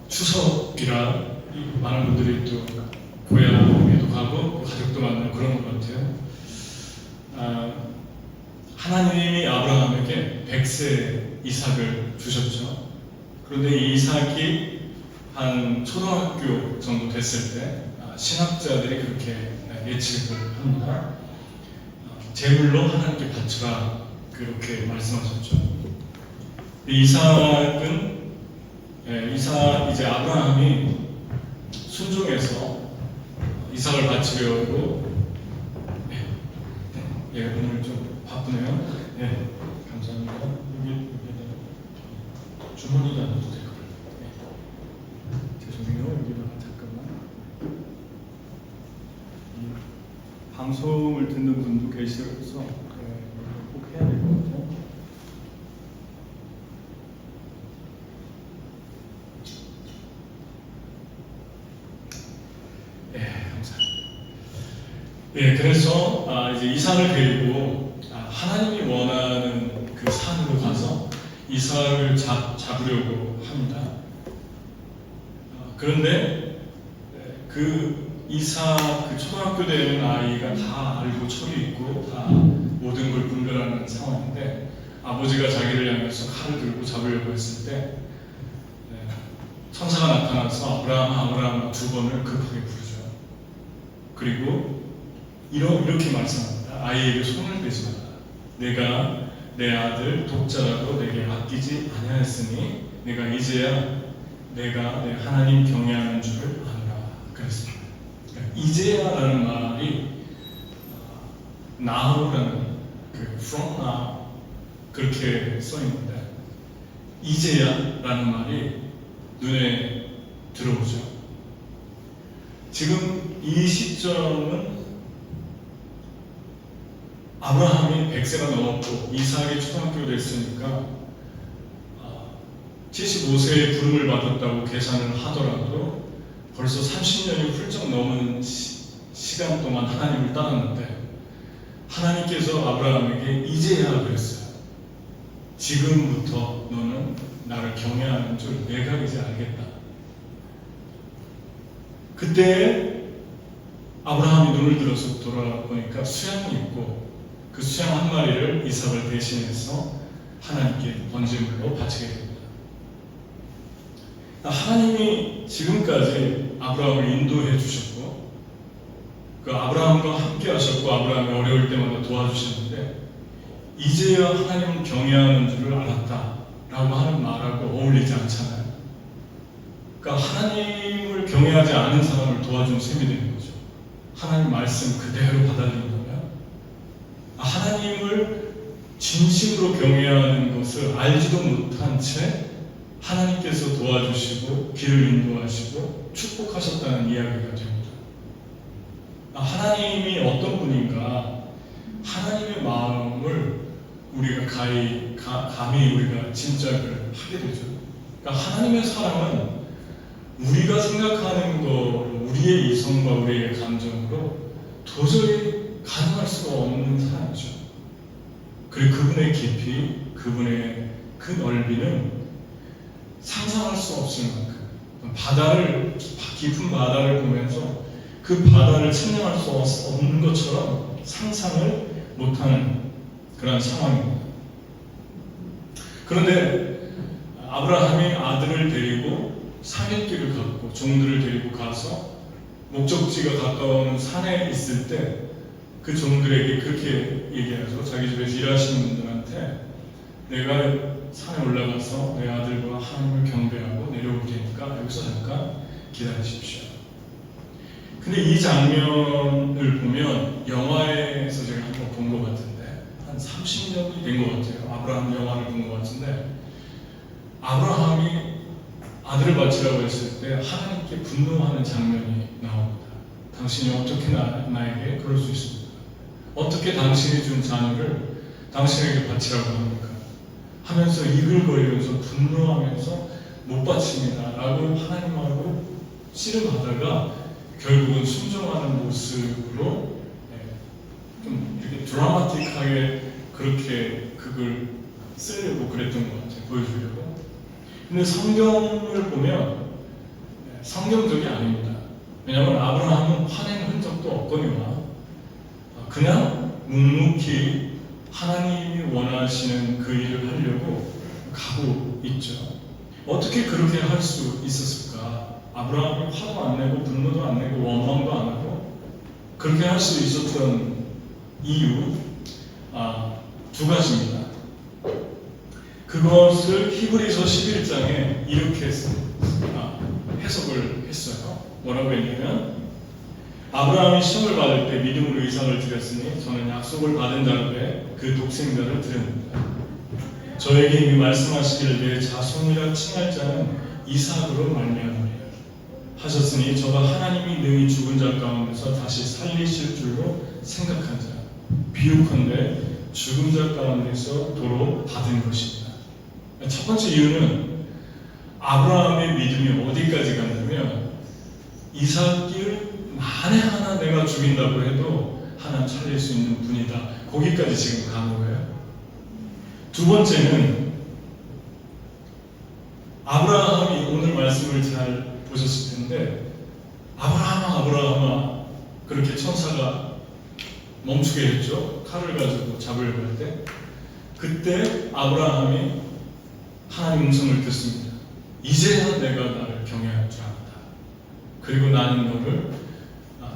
추석이라 많은 분들이 또 고향에도 가고 가족도 만나고 그런 것 같아요. 하나님이 아브라함에게 100세 이삭을 주셨죠. 그런데 이 이삭이 한 초등학교 정도 됐을 때 신학자들이 그렇게 예측을 합니다. 제물로 하나님께 바치라 그렇게 말씀하셨죠. 이삭은 이제 아브라함이 순종해서 이삭을 바치려고 오늘 좀 바쁘네요. 감사합니다. 여기 주머니도 안 해도 될 거예요. 죄송해요. 여기다가 잠깐만. 방송을 듣는 분도 계셔서 꼭 해야 될 것 같아요. 감사합니다. 그래서 이제 이삭을 데리고 하나님이 원하는 그 산으로 가서 이삭을 잡으려고 합니다. 그런데 그 이삭 그 초등학교 되는 아이가 다 알고 철이 있고 다 모든 걸 분별하는 상황인데 아버지가 자기를 향해서 칼을 들고 잡으려고 했을 때 천사가 나타나서 아브라함 두 번을 급하게 부르죠. 그리고 이렇게 말씀합니다. 아이에게 손을 대지 마라. 내가 내 아들 독자라도 내게 아끼지 아니하였으니 내가 이제야 내가 내 하나님 경외하는 줄을 아노라. 그랬습니다. 그러니까 이제야라는 말이 now라는 from now 그렇게 써 있는데 이제야라는 말이 눈에 들어오죠. 지금 이 시점은 아브라함이 100세가 넘었고 이삭이 초등학교 됐으니까 75세에 부름을 받았다고 계산을 하더라도 벌써 30년이 훌쩍 넘은 시간 동안 하나님을 따랐는데 하나님께서 아브라함에게 이제야 그랬어요. 지금부터 너는 나를 경외하는 줄 내가 이제 알겠다. 그때 아브라함이 눈을 들어서 돌아보니까 수양이 있고 그 수양 한 마리를 이삭을 대신해서 하나님께 번제물로 바치게 됩니다. 하나님이 지금까지 아브라함을 인도해 주셨고 그 아브라함과 함께 하셨고 아브라함이 어려울 때마다 도와주셨는데 이제야 하나님을 경외하는 줄을 알았다 라고 하는 말하고 어울리지 않잖아요. 그러니까 하나님을 경외하지 않은 사람을 도와준 셈이 되는 거죠. 하나님 말씀 그대로 받아들인다면 하나님을 진심으로 경외하는 것을 알지도 못한 채 하나님께서 도와주시고 길을 인도하시고 축복하셨다는 이야기가 됩니다. 하나님이 어떤 분인가 하나님의 마음을 우리가 감히 우리가 짐작을 하게 되죠. 그러니까 하나님의 사랑은 우리가 생각하는 거 우리의 이성과 우리의 감정으로 도저히 가능할 수가 없는 사랑이죠. 그리고 그분의 깊이, 그분의 그 넓이는 상상할 수 없을 만큼 깊은 바다를 보면서 그 바다를 측량할 수 없는 것처럼 상상을 못하는 그런 상황입니다. 그런데 아브라함이 아들을 데리고 사귐길을 걷고 종들을 데리고 가서 목적지가 가까운 산에 있을 때 그 종들에게 그렇게 얘기하죠. 자기 집에서 일하시는 분들한테 내가 산에 올라가서 내 아들과 하나님을 경배하고 내려올 테니까 여기서 잠깐 기다리십시오. 근데 이 장면을 보면 영화에서 제가 한번 본 것 같은데 한 30년이 된 것 같아요. 아브라함 영화를 본 것 같은데 아브라함이 아들을 바치라고 했을 때 하나님께 분노하는 장면이 나옵니다. 당신이 어떻게 나에게 그럴 수 있습니까? 어떻게 당신이 준 자녀를 당신에게 바치라고 합니까? 하면서 이글거리면서 분노하면서 못 바칩니다 라고 하나님하고 씨름하다가 결국은 순종하는 모습으로 좀 이렇게 드라마틱하게 그렇게 그걸 쓰려고 그랬던 것 같아요. 보여주려고. 근데 성경을 보면 성경적이 아닙니다. 왜냐하면 아브라함은 화낸 흔적도 없거니와 그냥 묵묵히 하나님이 원하시는 그 일을 하려고 가고 있죠. 어떻게 그렇게 할 수 있었을까? 아브라함이 화도 안 내고 분노도 안 내고 원망도 안 하고 그렇게 할 수 있었던 이유 두 가지입니다. 그것을 히브리서 11장에 이렇게 해석을 했어요. 뭐라고 했냐면 아브라함이 시험을 받을 때 믿음으로 이삭을 드렸으니 저는 약속을 받은 자로에 그 독생자를 드렸습니다. 저에게 이미 말씀하시기를 내 자손이라 칭할 자는 이삭으로 말미암으리라 하셨으니 저가 하나님이 능히 죽은 자 가운데서 다시 살리실 줄로 생각한 자 비유컨대 죽은 자 가운데서 도로 받은 것입니다. 첫 번째 이유는 아브라함의 믿음이 어디까지 갔냐면 이삭을 만에 하나 내가 죽인다고 해도 하나님 살릴 수 있는 분이다. 거기까지 지금 간 거예요. 두 번째는 아브라함이 오늘 말씀을 잘 보셨을 텐데 아브라함아 그렇게 천사가 멈추게 했죠. 칼을 가지고 잡으려고 할 때 그때 아브라함이 하나님 음성을 듣습니다. 이제야 내가 나를 경외할 줄 안다. 그리고 나는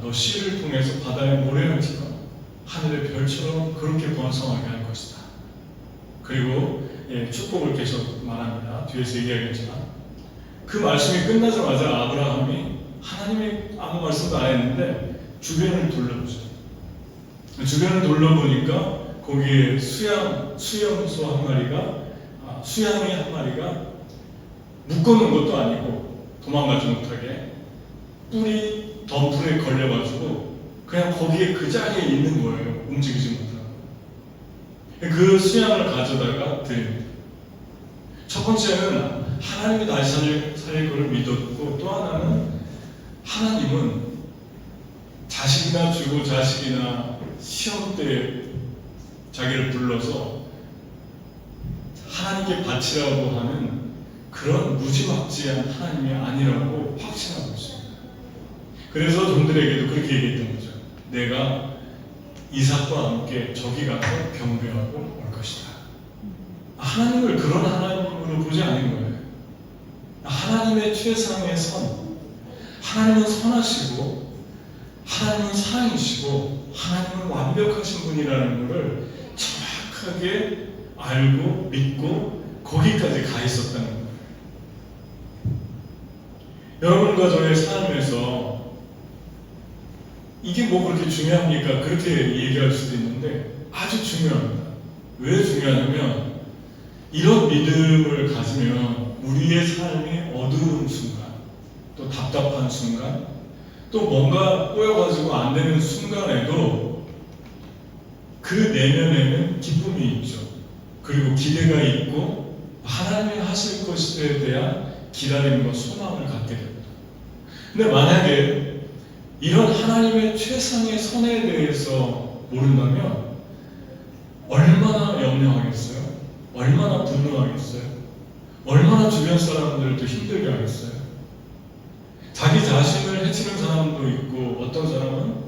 너 씨를 통해서 바다의 모래알처럼 하늘의 별처럼 그렇게 번성하게 할 것이다. 그리고 축복을 계속 말합니다. 뒤에서 얘기하겠지만 그 말씀이 끝나자마자 아브라함이 하나님이 아무 말씀도 안 했는데 주변을 둘러보죠. 주변을 둘러보니까 거기에 수염소 한 마리가 수양이 한 마리가 묶어놓은 것도 아니고 도망가지 못하게 뿔이 덤불에 걸려가지고 그냥 거기에 그 자리에 있는 거예요. 움직이지 못하고. 그 수양을 가져다가 드립니다. 첫 번째는 하나님이 다시 살릴 것을 믿었고 또 하나는 하나님은 자식이나 주고 자식이나 시험 때 자기를 불러서 하나님께 바치라고 하는 그런 무지막지한 하나님이 아니라고 확신하고 있습니다. 그래서 종들에게도 그렇게 얘기했던 거죠. 내가 이삭과 함께 저기 가서 경배하고 올 것이다. 하나님을 그런 하나님으로 보지 않은 거예요. 하나님의 최상의 선, 하나님은 선하시고 하나님은 사랑이시고 하나님은 완벽하신 분이라는 것을 정확하게 알고 믿고 거기까지 가 있었다는 거예요. 여러분과 저의 삶에서 이게 뭐 그렇게 중요합니까? 그렇게 얘기할 수도 있는데 아주 중요합니다. 왜 중요하냐면 이런 믿음을 가지면 우리의 삶이 어두운 순간, 또 답답한 순간, 또 뭔가 꼬여가지고 안 되는 순간에도 그 내면에는 기쁨이 있죠. 그리고 기대가 있고 하나님이 하실 것에 대한 기다림과 소망을 갖게 됩니다. 근데 만약에 이런 하나님의 최상의 선에 대해서 모른다면 얼마나 염려하겠어요? 얼마나 분노하겠어요? 얼마나 주변 사람들도 힘들게 하겠어요? 자기 자신을 해치는 사람도 있고 어떤 사람은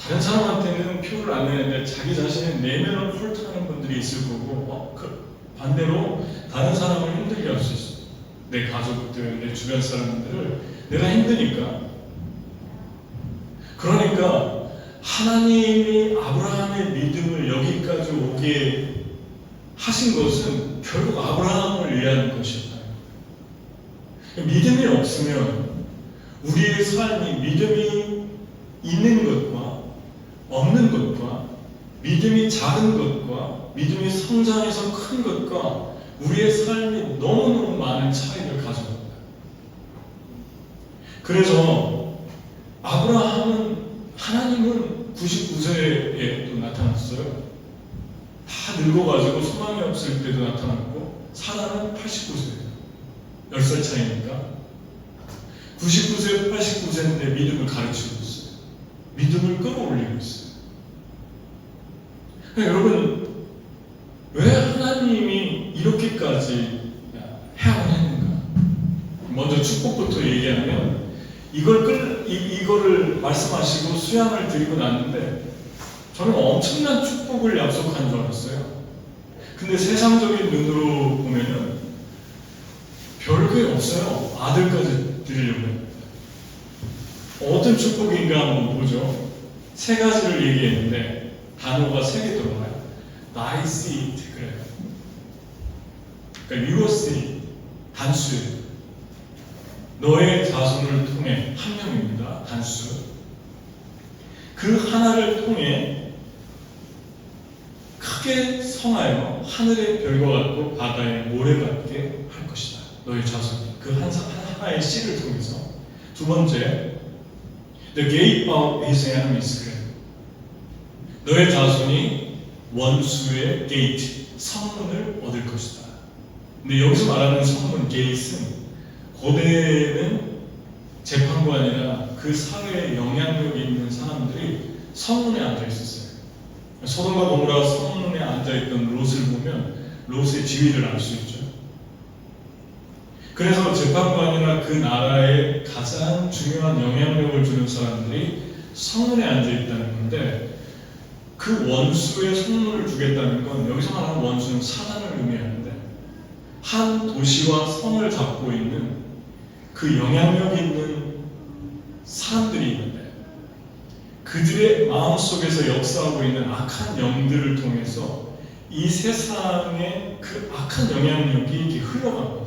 다른 사람한테는 표를 안 내는데 자기 자신의 내면을 홀트하는 분들이 있을 거고 반대로 다른 사람을 힘들게 할 수 있어요. 내 가족들, 내 주변 사람들을 내가 힘드니까. 그러니까 하나님이 아브라함의 믿음을 여기까지 오게 하신 것은 결국 아브라함을 위한 것이었다. 믿음이 없으면 우리의 삶이 믿음이 있는 것과 없는 것과 믿음이 작은 것과 믿음이 성장해서 큰 것과 우리의 삶이 너무너무 많은 차이를 가져옵니다. 그래서 하나님은 99세에 또 나타났어요. 다 늙어가지고 소망이 없을 때도 나타났고 사라는 89세예요. 10살 차이니까 99세, 89세인데 믿음을 가르치고 있어요. 믿음을 끌어올리고 있어요. 그러니까 여러분, 왜 하나님이 이렇게까지 해야 했는가? 먼저 축복부터 얘기하면 이거를 말씀하시고 수양을 드리고 났는데 저는 엄청난 축복을 약속한 줄 알았어요. 근데 세상적인 눈으로 보면은 별게 없어요. 아들까지 드리려면. 어떤 축복인가 한번 보죠. 세 가지를 얘기했는데 단어가 세 개 들어가요. Thy seed 그래요. 그러니까 your seed 단수예요. 너의 자손을 통해 한 명입니다. 단수. 그 하나를 통해 크게 성하여 하늘의 별과 같고 바다의 모래 같게 할 것이다. 너의 자손이 그 하나의 씨를 통해서. 두 번째, the gate of his enemies 그래요. 너의 자손이 원수의 게이트, 성문을 얻을 것이다. 근데 여기서 말하는 성문, 게이트는 고대에는 재판관이나 그 사회에 영향력이 있는 사람들이 성문에 앉아 있었어요. 소돔과 고모라 성문에 앉아있던 롯을 보면 롯의 지위를 알 수 있죠. 그래서 재판관이나 그 나라에 가장 중요한 영향력을 주는 사람들이 성문에 앉아있다는 건데 그 원수의 성문을 주겠다는 건 여기서 말하는 원수는 사단을 의미하는데 한 도시와 성을 잡고 있는 그 영향력 있는 사람들이 있는데 그들의 마음속에서 역사하고 있는 악한 영들을 통해서 이 세상의 그 악한 영향력이 이렇게 흘러갑니다.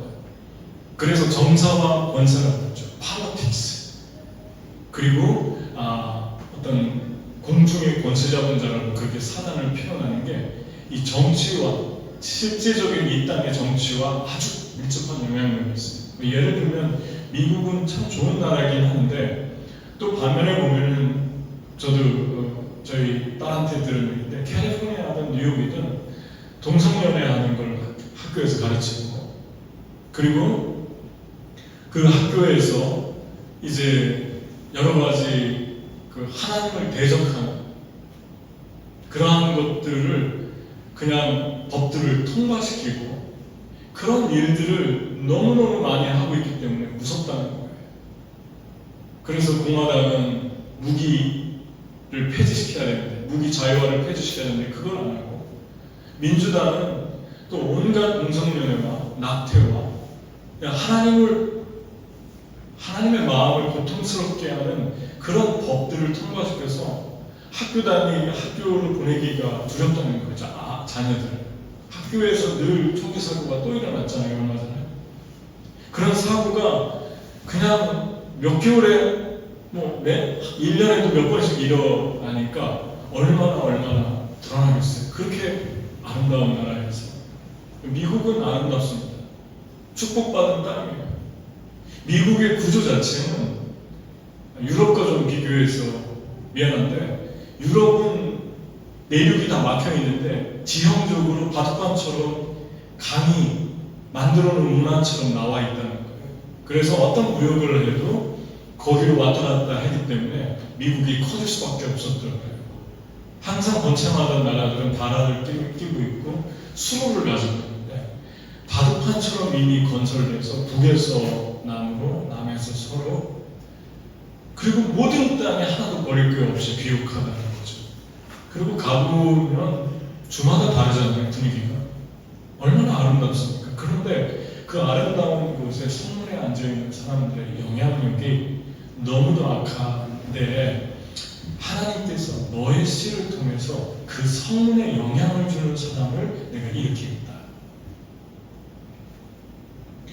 그래서 정사와 권세라고 하죠. politics. 그리고 어떤 공중의 권세 잡은 자라고 그렇게 사단을 표현하는 게 이 정치와 실제적인 이 땅의 정치와 아주 밀접한 영향력이 있어요. 예를 들면 미국은 참 좋은 나라이긴 한데 또 반면에 보면은 저도 저희 딸한테 들은 얘기인데 캘리포니아든 뉴욕이든 동성연애하는 걸 학교에서 가르치고 그리고 그 학교에서 이제 여러 가지 그 하나님을 대적하는 그러한 것들을 그냥 법들을 통과시키고 그런 일들을 너무너무 많이 하고 있기 때문에 무섭다는 거예요. 그래서 공화당은 무기를 폐지시켜야 되는데 무기 자유화를 폐지시켜야 되는데 그걸 안 하고 민주당은 또 온갖 공성연애와 낙태와 하나님의 마음을 고통스럽게 하는 그런 법들을 통과시켜서 학교를 보내기가 두렵다는 거죠. 자녀들. 학교에서 늘 총기 사고가 또 일어났잖아요. 얼마 전에. 그런 사고가 그냥 몇 개월에 1년에도 몇 번씩 일어나니까 얼마나 불안하겠어요. 그렇게 아름다운 나라에서. 미국은 아름답습니다. 축복받은 땅이에요. 미국의 구조 자체는 유럽과 좀 비교해서 미안한데 유럽은 내륙이 다 막혀 있는데 지형적으로 바닷가처럼 강이 만들어 놓은 문화처럼 나와 있다는 거예요. 그래서 어떤 무역을 해도 거기로 왔다 갔다 했기 때문에 미국이 커질 수밖에 없었더라고요. 항상 번창하던 나라들은 다라를 끼고 있고 수로를 가지고 있는데 바둑판처럼 이미 건설돼서 북에서 남으로 남에서 서로 그리고 모든 땅에 하나도 버릴 게 없이 비옥하다는 거죠. 그리고 가보면 주마다 다르잖아요. 분위기가 얼마나 아름답습니까? 그런데 그 아름다운 곳에 성문에 앉아있는 사람들의 영향력이 너무도 악한데 하나님께서 너의 씨를 통해서 그 성문에 영향을 주는 사람을 내가 일으키겠다.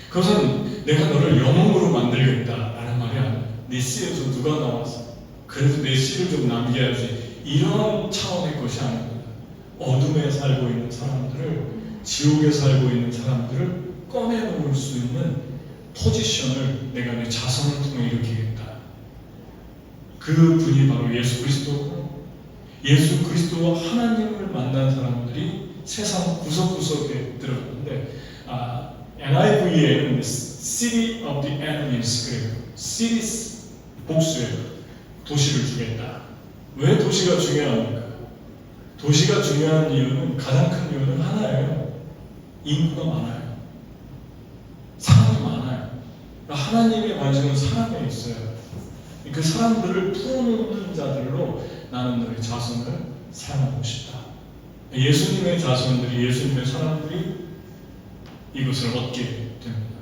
그것은 내가 너를 영웅으로 만들겠다라는 말이 아니에요. 네 씨에서 누가 나와서 그래도 내 씨를 좀 남겨야지 이런 차원의 것이 아닙니다. 어둠에 살고 있는 사람들을 지옥에 살고 있는 사람들을 꺼내놓을 수 있는 포지션을 내가 내 자손을 통해 일으키겠다. 그 분이 바로 예수 그리스도고 예수 그리스도와 하나님을 만난 사람들이 세상 구석구석에 들어가는데 NIV에는 City of the Enemies 그래요. Cities 복수예요. 도시를 주겠다. 왜 도시가 중요합니까? 도시가 중요한 이유는 가장 큰 이유는 하나예요. 인구가 많아요. 사람이 많아요. 하나님의 관심은 사람에 있어요. 그 사람들을 풀어놓는 자들로 나는 너의 자손을 사랑하고 싶다. 예수님의 자손들이, 예수님의 사람들이 이것을 얻게 됩니다.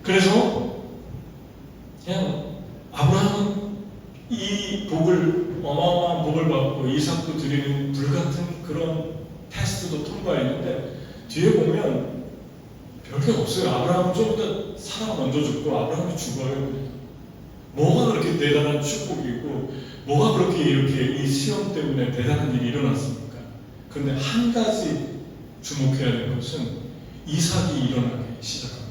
그래서 그냥 아브라함은 이 복을, 어마어마한 복을 받고 이삭도 드리는 불같은 그런 테스트도 통과했는데 뒤에 보면 별게 없어요. 아브라함은 좀 더 사람 먼저 죽고 아브라함이 죽어요. 뭐가 그렇게 대단한 축복이고 뭐가 그렇게 이렇게 이 시험 때문에 대단한 일이 일어났습니까? 그런데 한 가지 주목해야 될 것은 이삭이 일어나기 시작합니다.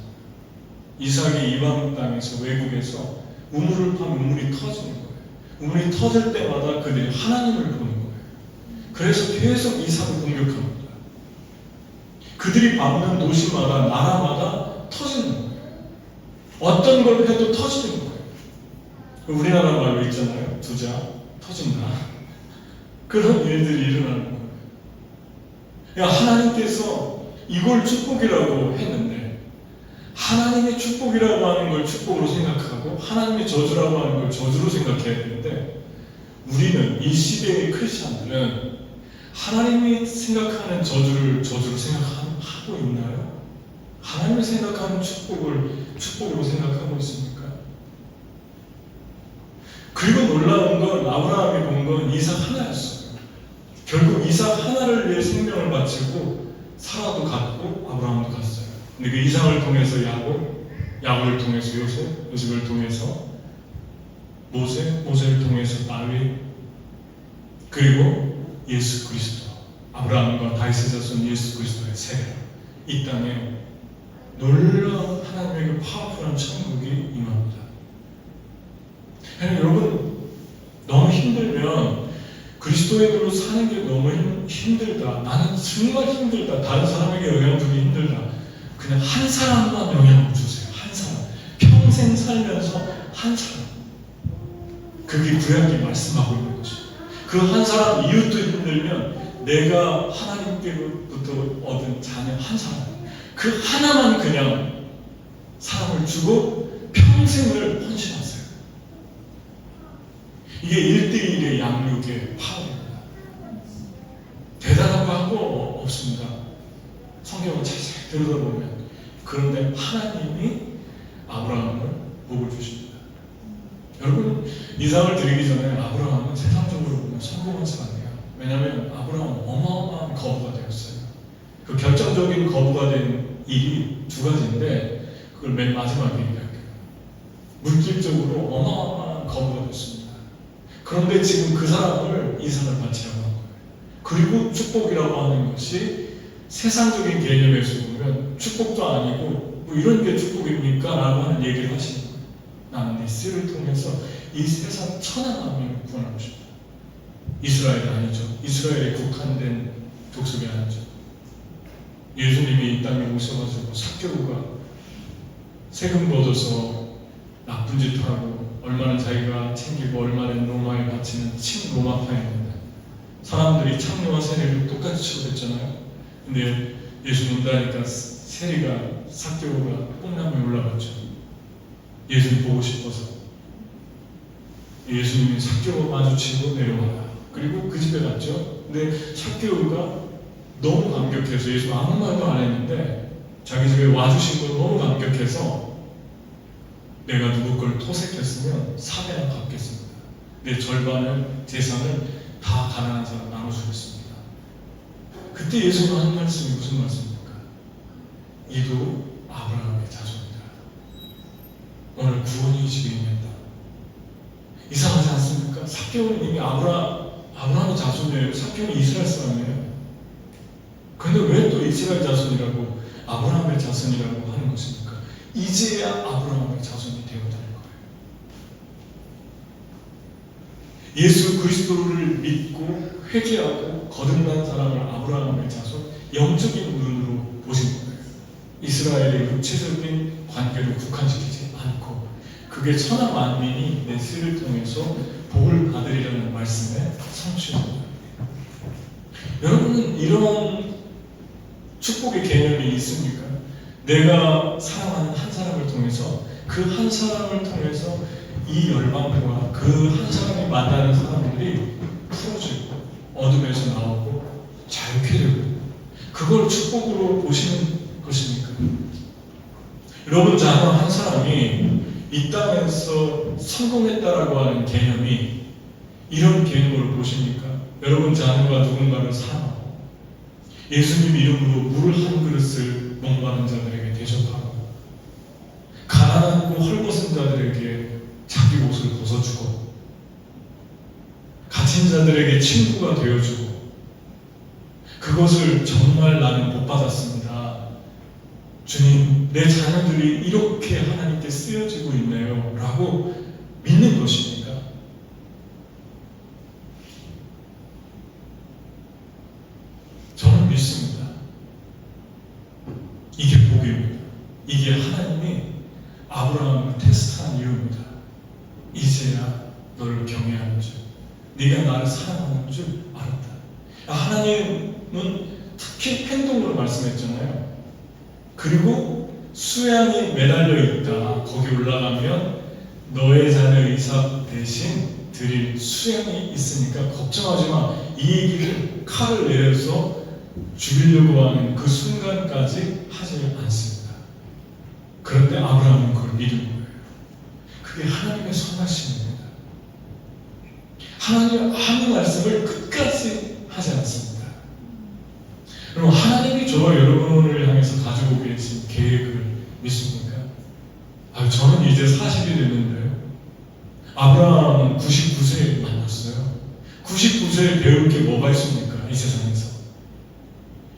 이삭이 이방 땅에서, 외국에서 우물을 파면 우물이 터지는 거예요. 우물이 터질 때마다 그들이 하나님을 보는 거예요. 그래서 계속 이삭을 공격합니다. 그들이 밟는 도시마다, 나라마다 터지는 거예요. 어떤 걸 해도 터지는 거예요. 우리나라 말로 있잖아요. 두자 터진다. 그런 일들이 일어나는 거예요. 하나님께서 이걸 축복이라고 했는데 하나님의 축복이라고 하는 걸 축복으로 생각하고 하나님의 저주라고 하는 걸 저주로 생각해야 되는데 우리는, 이 시대의 크리스찬들은 하나님이 생각하는 저주를 저주로 생각하고 있나요? 하나님이 생각하는 축복을 축복으로 생각하고 있습니까? 그리고 놀라운 건 아브라함이 본 건 이삭 하나였어요. 결국 이삭 하나를 위해 생명을 바치고 사라도 갔고 아브라함도 갔어요. 근데 그 이삭을 통해서 야곱, 야곱을 통해서 요셉, 요셉을 통해서 모세, 모세를 통해서 다윗, 그리고 예수 그리스도, 아브라함과 다윗의 자손 예수 그리스도의 세례, 이 땅에 놀라운 하나님의 그 파워풀한 천국이 임합니다. 여러분, 너무 힘들면 그리스도인으로 사는 게 너무 힘들다, 나는 정말 힘들다, 다른 사람에게 영향 주기 힘들다, 그냥 한 사람만 영향을 주세요. 한 사람, 평생 살면서 한 사람. 그게 구약이 말씀하고 있는 것입니다. 그 한 사람, 이웃도 힘들면 내가 하나님께로부터 얻은 자녀 한 사람, 그 하나만 그냥 사람을 주고 평생을 헌신하세요. 이게 1대1의 양육의 파워입니다. 대단하고 한 거 없습니다. 성경을 자세히 들여다보면. 그런데 하나님이 아브라함을 복을 주십니다. 여러분, 이삭을 드리기 전에 아브라함은 세상적으로 보면 성공한 사람이에요. 왜냐하면 아브라함은 어마어마한 거부가 되었어요. 그 결정적인 거부가 된 일이 두 가지인데 그걸 맨 마지막에 얘기할게요. 물질적으로 어마어마한 거부가 됐습니다. 그런데 지금 그 사람을 이삭을 바치라고 한 거예요. 그리고 축복이라고 하는 것이 세상적인 개념에서 보면 축복도 아니고 뭐 이런 게 축복입니까? 라고 하는 얘기를 하시는 거예요. 나는 네 씨를 통해서 이 세상 천하 만민을 구원하고 싶다. 이스라엘 아니죠. 이스라엘에 국한된 족속이 아니죠. 예수님이 이 땅에 오셔가지고 삭개오가 세금 걷어서 나쁜 짓 하고 얼마나 자기가 챙기고 얼마나 로마에 바치는 친로마파였는데 사람들이 창녀와 세리를 똑같이 취급했잖아요. 근데 예수 온다니까 세리가, 삭개오가 뽕나무에 올라갔죠. 예수님 보고 싶어서. 예수님이 삭개오 마주치고 내려와요. 그리고 그 집에 갔죠. 근데 삭개오가 너무 감격해서, 예수 아무 말도 안 했는데 자기 집에 와주신 거 너무 감격해서 내가 누구 걸 토색했으면 4배나 갚겠습니다. 내 절반을, 재산을 다 가난한 사람 나눠주겠습니다. 그때 예수님은 한 말씀이 무슨 말씀입니까? 이도 아브라함의 자손이다. 오늘 구원이 이 집에 있는다. 이상하지 않습니까? 삭개오는 이미 아브라함의 자손이에요. 삭개오는 이스라엘 사람이에요. 근데 왜 또 이스라엘 자손이라고, 아브라함의 자손이라고 하는 것입니까? 이제야 아브라함의 자손이 되어야 될 거예요. 예수 그리스도를 믿고 회개하고 거듭난 사람을 아브라함의 자손, 영적인 눈으로 보신 거예요. 이스라엘의 육체적인 관계로 국한시키지 않고 그게 천하 만민이 내 씨를 통해서 복을 받으리라는 말씀에 성취합니다. 여러분은 이런 축복의 개념이 있습니까? 내가 사랑하는 한 사람을 통해서 그 한 사람을 통해서 이 열방과 그 한 사람이 만나는 사람들이 풀어지고 어둠에서 나오고 자유케 되고 그걸 축복으로 보시는 것입니까? 여러분 자녀 한 사람이 이 땅에서 성공했다라고 하는 개념이 이런 개념으로 보십니까? 여러분 자녀가 누군가를 사랑하고 예수님 이름으로 물 한 그릇을 목마른 자들에게 대접하고 가난하고 헐벗은 자들에게 자기 옷을 벗어주고 갇힌 자들에게 친구가 되어주고 그것을 정말 나는 못 받았습니다. 주님, 내 자녀들이 이렇게 하나님께 쓰여지고 있네요. 라고 믿는 것입니까? 저는 믿습니다. 이게 복입니다. 이게 하나님이 아브라함을 테스트한 이유입니다. 이제야 너를 경외하는 줄, 네가 나를 사랑하는 줄 알았다. 하나님은 특히 행동으로 말씀했잖아요. 그리고 수양이 매달려 있다. 거기 올라가면 너의 자녀 이삭 대신 드릴 수양이 있으니까 걱정하지 마. 이 얘기를 칼을 내려서 죽이려고 하는 그 순간까지 하지 않습니다. 그런데 아브라함은 그걸 믿은 거예요. 그게 하나님의 선하심입니다. 하나님의 아무 말씀을 끝까지 하지 않습니다. 그럼 하나님이 저와 여러분을 향해서 가지고 계신 계획을 믿습니까? 저는 이제 40이 됐는데요. 아브라함은 99세에 만났어요. 99세에 배울 게 뭐가 있습니까? 이 세상에서.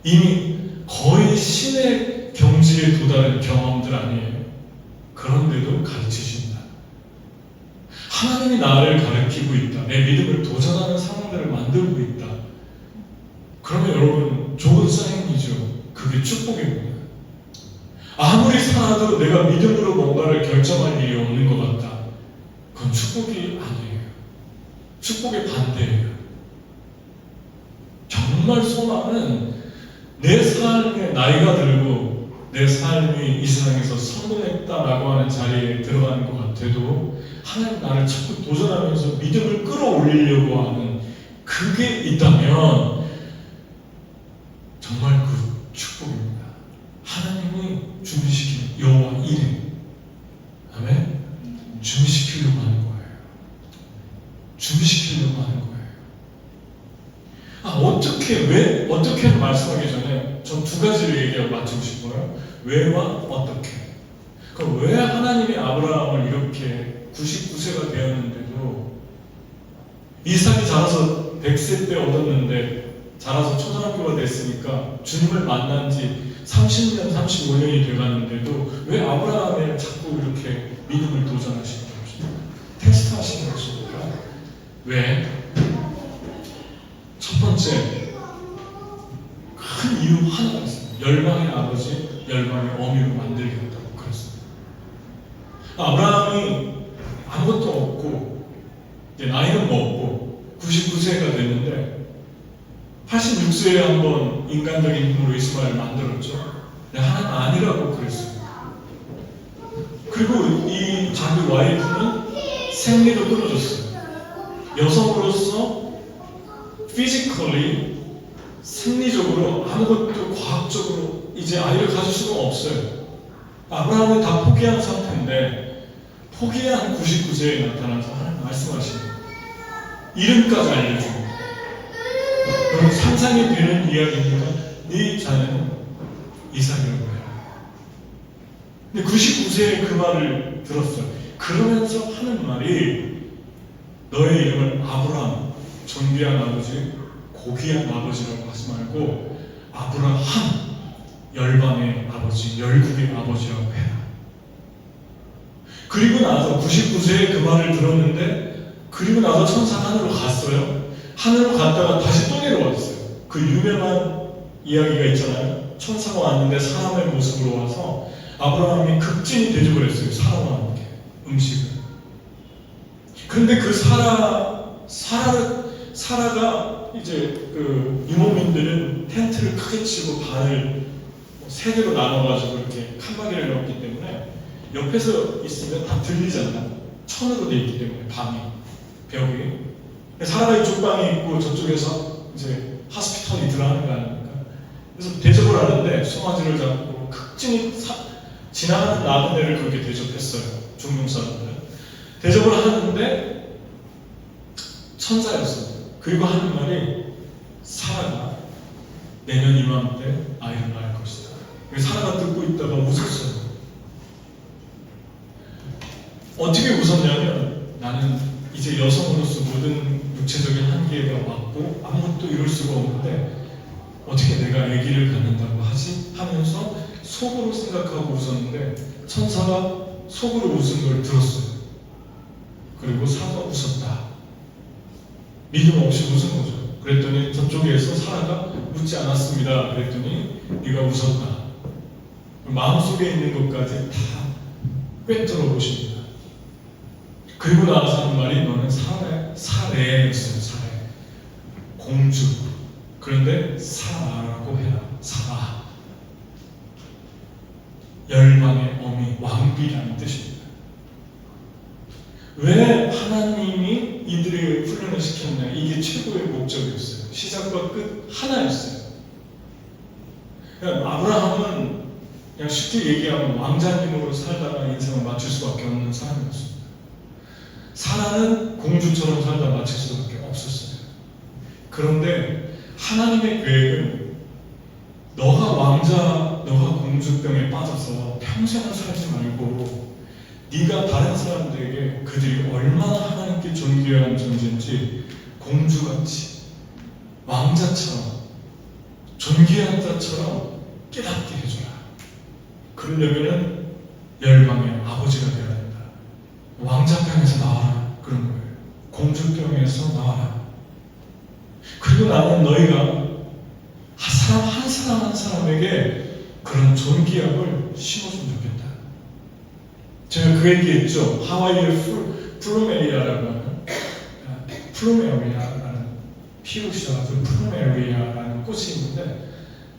이미 거의 신의 경지에 도달한 경험들 아니에요. 그런데도 가르치신다. 하나님이 나를 가르치고 있다. 내 믿음을 도전하는 상황들을 만들고 있다. 그러면 여러분 좋은 사인이죠. 그게 축복입니다. 아무리 살아도 내가 믿음으로 뭔가를 결정할 일이 없는 것 같다. 그건 축복이 아니에요. 축복의 반대예요. 정말 소망은 내 삶에 나이가 들고 내 삶이 이 세상에서 성공했다라고 하는 자리에 들어가는 것 같아도 하나님 나를 자꾸 도전하면서 믿음을 끌어올리려고 하는 그게 있다면 정말 그 축복입니다. 하나님이 준비시키는 여호와 이레, 아멘. 준비시키려고 하는 거예요. 준비시키려고 하는 거예요. 어떻게 말씀하기 전에 전 두 가지를 얘기하고 마치고 싶어요. 왜와 어떻게. 그럼 왜 하나님이 아브라함을 이렇게 99세가 되었는데도 이삭이 자라서 100세 때 얻었는데 자라서 초등학교가 됐으니까 주님을 만난 지 30년, 35년이 돼가는데도 왜 아브라함에 자꾸 이렇게 믿음을 도전하시는 것입니까? 테스트하시는 것입니까? 왜? 첫 번째, 큰 이유 하나가 있습니다. 열방의 아버지, 열방의 어미로 만들겠다고 그랬습니다. 아브라함이 아무것도 없고 이제 나이는 먹고 99세가 됐는데 86세에 한번 인간적인 힘으로 이스마엘을 만들었죠. 근데 하나님 아니라고 그랬습니다. 그리고 이 자기 와이프는 생리를 끊어줬어요. 여성으로서 피지컬리 생리적으로 아무것도 과학적으로 이제 아이를 가질 수가 없어요. 아브라함은 다 포기한 상태인데 포기한 99세에 나타나서 하나님 말씀하시는 이름까지 알려줍니다. 여러분 상상이 되는 이야기입니다. 네 자녀는 이삭이라고 해요. 근데 99세에 그 말을 들었어요. 그러면서 하는 말이 너의 이름을 아브라함, 존귀한 아버지, 고귀한 아버지라고 하지 말고 아브라함, 열방의 아버지, 열국의 아버지라고 해라. 그리고 나서 99세에 그 말을 들었는데 그리고 나서 천사가 하늘로 갔어요. 하늘로 갔다가 다시 또 내려왔어요. 그 유명한 이야기가 있잖아요. 천사가 왔는데 사람의 모습으로 와서 아브라함이 극진히 대접을 했어요. 사람과 함께 음식을. 그런데 그 사라가 이제 그 유목민들은 텐트를 크게 치고 반을 세 개로 나눠가지고 이렇게 칸막이를 넣었기 때문에 옆에서 있으면 다 들리잖아요. 천으로 돼 있기 때문에 방이, 벽이. 사라가 이쪽 방에 있고 저쪽에서 이제 하스피털이 들어가는 거 아닙니까? 그래서 대접을 하는데 송아지를 잡고 극진히 지나가는 나그네를 그렇게 대접했어요. 중동 사람들은. 대접을 하는데 천사였어요. 그리고 하는 말이 사라가 내년 이맘때 아이를 낳을 것이다. 사라가 듣고 있다가 웃었어요. 어떻게 웃었냐면 나는 이제 여성으로서 모든 육체적인 한계가 왔고 아무것도 이룰 수가 없는데 어떻게 내가 아기를 갖는다고 하지? 하면서 속으로 생각하고 웃었는데 천사가 속으로 웃은 걸 들었어요. 그리고 사라가 웃었다. 믿음 없이 웃은 거죠. 그랬더니 저쪽에서 사라가 웃지 않았습니다. 그랬더니 네가 웃었다. 마음속에 있는 것까지 다 꿰뚫어 보십니다. 그리고 나서 하는 말이 너는 사례였어요. 사례. 공주. 그런데 사라라고 해라. 사라. 열방의 어미, 왕비라는 뜻입니다. 왜 하나님이 이들을 훈련을 시켰냐? 이게 최고의 목적이었어요. 시작과 끝 하나였어요. 그러니까 아브라함은 그냥 쉽게 얘기하면 왕자님으로 살다가 인생을 마칠 수밖에 없는 사람이었습니다. 사라는 공주처럼 살다 마칠 수밖에 없었어요. 그런데 하나님의 계획은 너가 왕자, 너가 공주병에 빠져서 평생을 살지 말고 네가 다른 사람들에게 그들이 얼마나 하나님께 존귀한 존재인지 공주같이 왕자처럼 존귀한 자처럼 깨닫게 해줘라. 그러려면 열방의 아버지가 되어야 된다. 왕자병에서 나와라. 그런 거예요. 공주병에서 나와라. 그리고 나는 너희가 한 사람 한 사람에게 그런 존귀함을 심어주면 좋겠다. 제가 그 얘기했죠. 하와이의 플루메리아라고 하는 플루메리아라는 피우시아 플루메리아라는 꽃이 있는데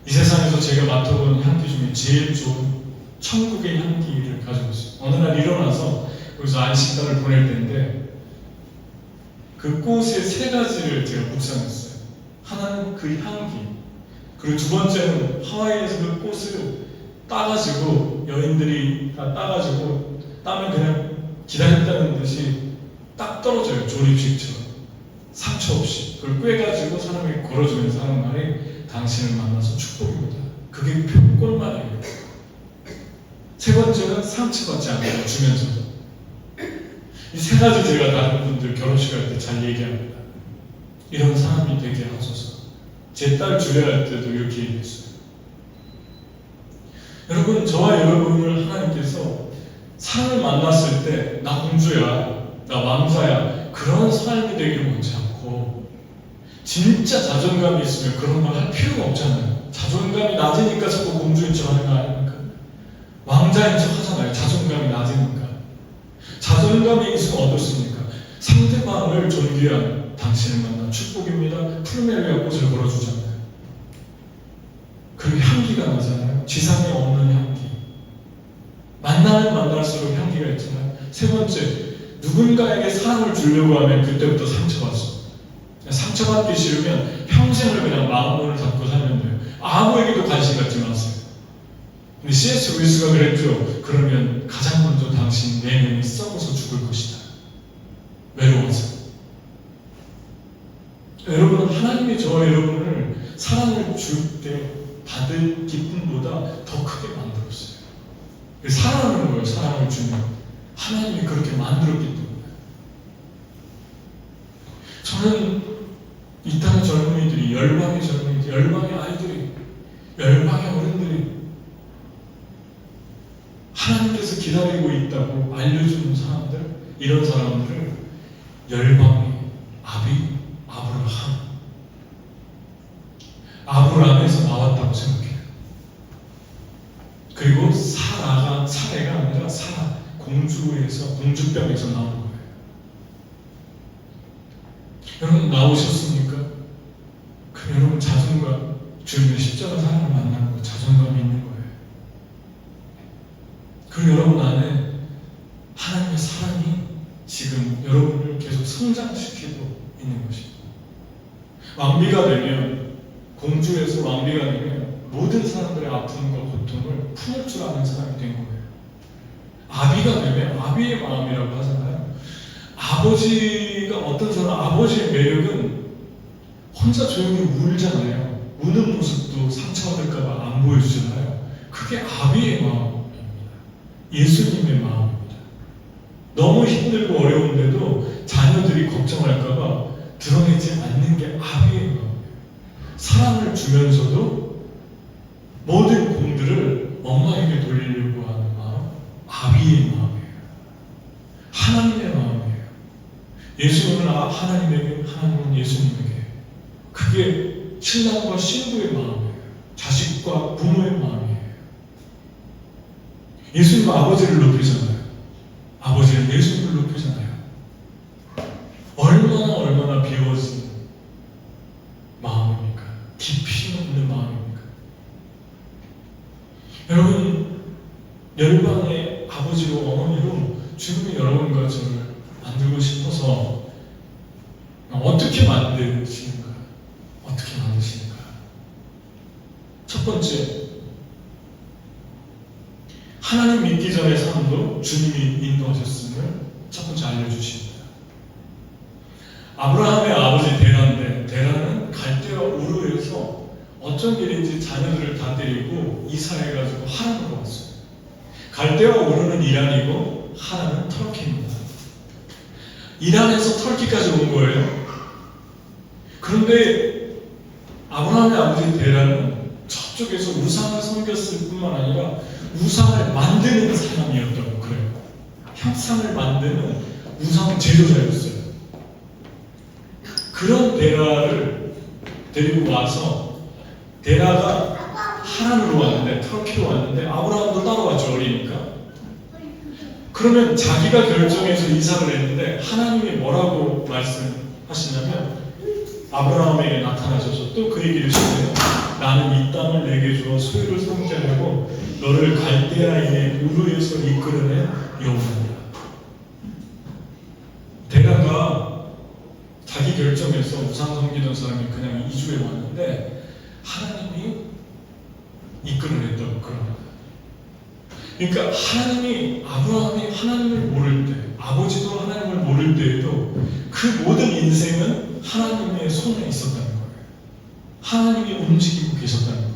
이 세상에서 제가 맡아본 향기 중에 제일 좋은 천국의 향기를 가지고 있어요. 어느 날 일어나서 여기서 안식단을 보낼 때인데 그 꽃의 세 가지를 제가 묵상했어요. 하나는 그 향기, 그리고 두 번째는 하와이에서 그 꽃을 따가지고 여인들이 다 따가지고 따면 그냥 기다렸다는 듯이 딱 떨어져요. 조립식처럼 상처 없이 그걸 꿰가지고 사람에게 걸어주면서 하는 말이 당신을 만나서 축복이보다 그게 꼴말이에요. 세 번째는 상처받지 않아요. 주면서도 이 세 가지 제가 다른 분들 결혼식 할 때 잘 얘기합니다. 이런 사람이 되게 하소서. 제 딸 주례할 때도 이렇게 얘기했어요. 여러분, 저와 여러분을 하나님께서 사람을 만났을 때 나 공주야, 나 왕자야 그런 삶이 되기를 원치 않고 진짜 자존감이 있으면 그런 말 할 필요가 없잖아요. 자존감이 낮으니까 자꾸 공주인 척 하는 거 아닙니까? 왕자인 척 하잖아요. 자존감이 낮으니까. 자존감이 있으면 어떻습니까? 상대방을 존귀한 당신을 만나 축복입니다. 플루메리아 꽃을 걸어주잖아요. 그리고 향기가 나잖아요. 지상에 없는 향기. 만나면 만날수록 향기가 있잖아요. 세 번째, 누군가에게 사랑을 주려고 하면 그때부터 상처받았어. 상처받기 싫으면 평생을 그냥 마음을 잡고 살면 돼요. 아무에게도 관심 갖지 마세요. 근데 C.S. 루이스가 그랬죠. 그러면 가장 먼저 당신 내면이 썩어서 죽을 것이다. 외로워서. 여러분은 하나님이 저와 여러분을 사랑을 줄 때 받을 기쁨보다 더 크게 만들었어요. 사랑하는 거예요. 사랑을 주면. 하나님이 그렇게 만들었기 때문에. 저는 이 땅의 젊은이들이, 열방의 젊은이들, 열방의 아이들이, 열방의 어른들이 하나님께서 기다리고 있다고 알려주는 사람들, 이런 사람들을 열방의 아브라함에서 나왔다고 생각해요. 그리고 사례가 아니라 사라, 공주병에서 나온 거예요. 여러분 나오셨습니까? 그럼 여러분 자존감, 주님의 십자가 사랑을 만나는 거 자존감이 있는 거예요. 확장시키고 있는 것입니다. 왕비가 되면, 공주에서 왕비가 되면 모든 사람들의 아픔과 고통을 품을 줄 아는 사람이 된 거예요. 아비가 되면, 아비의 마음이라고 하잖아요. 아버지가, 어떤 사람, 아버지의 매력은 혼자 조용히 울잖아요. 우는 모습도 상처받을까봐 안 보여주잖아요. 그게 아비의 마음입니다. 예수님의 마음입니다. 너무 힘들고 어려운데도 자녀들이 걱정할까봐 드러내지 않는 게 아비의 마음이에요. 사랑을 주면서도 모든 공들을 엄마에게 돌리려고 하는 마음, 아비의 마음이에요. 하나님의 마음이에요. 예수님은 하나님에게, 하나님은 예수님에게. 그게 신랑과 신부의 마음이에요. 자식과 부모의 마음이에요. 예수님은 아버지를 높이잖아요. 아버지는 예수님을 높이잖아요. 얼마나 비워진 마음입니까? 깊이 있는 마음입니까? 여러분, 열방의 아버지로, 어머니로 주님이 여러분과 저를 만들고 싶어서 어떻게 만드시는가? 어떻게 만드시는가? 첫 번째, 하나님 믿기 전의 삶도 주님이 인도하셨음을 첫 번째 알려주십니다. 아브라함의 아버지 데라인데, 데라는 갈대아 우르에서 어쩐 일인지 자녀들을 다 데리고 이사해가지고 하란으로 왔어요. 갈대아 우르는 이란이고 하란은 터키입니다. 이란에서 터키까지 온 거예요. 그런데 아브라함의 아버지 데라는 저쪽에서 우상을 섬겼을 뿐만 아니라 우상을 만드는 사람이었다고 그래요. 형상을 만드는 우상 제조자였어요. 그런 데라를 데리고 와서, 데라가 하란으로 왔는데, 터키로 왔는데, 아브라함도 따라왔죠, 어리니까. 그러면 자기가 결정해서 이사를 했는데 하나님이 뭐라고 말씀하시냐면, 아브라함에게 나타나셔서 또 그 얘기를 하시네요. 나는 이 땅을 내게 주어 소유를 삼게 하고 너를 갈대아인의 우르에서 이끌어낸 여호와니라. 데라가 자기 결정해서 우상 섬기던 사람이 그냥 이주해 왔는데 하나님이 이끌어냈다고 그럽니다. 그러니까 하나님이, 아브라함이 하나님을 모를 때, 아버지도 하나님을 모를 때에도 그 모든 인생은 하나님의 손에 있었다는 거예요. 하나님이 움직이고 계셨다는 거예요.